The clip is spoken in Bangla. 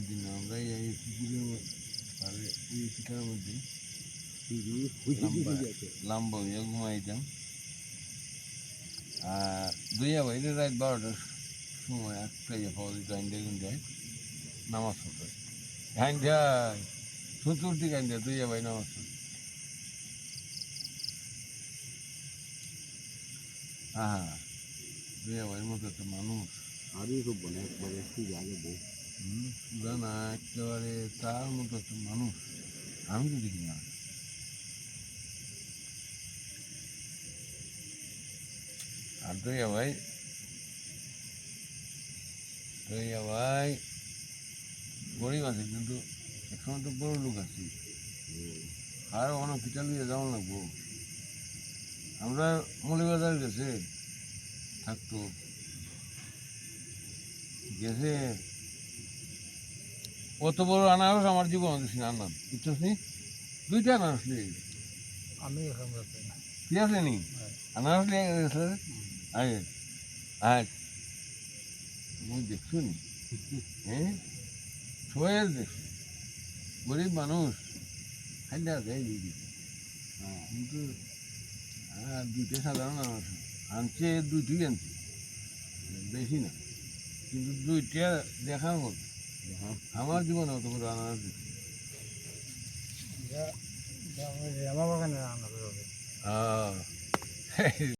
দিন আমরা এই পুকুরের পাড়ে এই পিঠার মধ্যে লম্বা হয়ে ঘুমাইতাম। আর দুইয়া বাইরে রাত 12টার সময় একটা পাওয়া যেত আইনটা গুন্ডায় নামাজ পড়তে আইনটায় চতুর্দিক আইনটা দুইয়া ভাই নামাজ পড়তে। হ্যাঁ দুইয়া ভাইয়ের মতো একটা মানুষ আরও সব বলে একবারে সুজা আগে সুরা না একেবারে তার মতো একটা মানুষ আমি তো দেখি না। আর দুইয়া ভাই গরিব আছে কিন্তু এখন তো বড় লোক আছি আর অনেক পিঠা লিয়ে যাওয়া লাগবো। আমরা মৌলিবাজার গেছে থাকতো গেছে অত বড় আনারস আমার জীবন দিচ্ছি না আনলাম বুঝছিস নি 2টা আনারস লিয়ে আমি কি আছে নি আনারস লিয়ে গেছে আগে আজ আমি দেখছো নি হ্যাঁ সবাই দেখছি গরিব মানুষ খাইলে দেয় দিদি কিন্তু 2টা সাধারণ আনারস আনছে 2টি আনছে বেশি না কিন্তু 2টা দেখার মতো আমার জীবনে অত বড় আনারস দেখছি। আমার বাগানে রান্না করে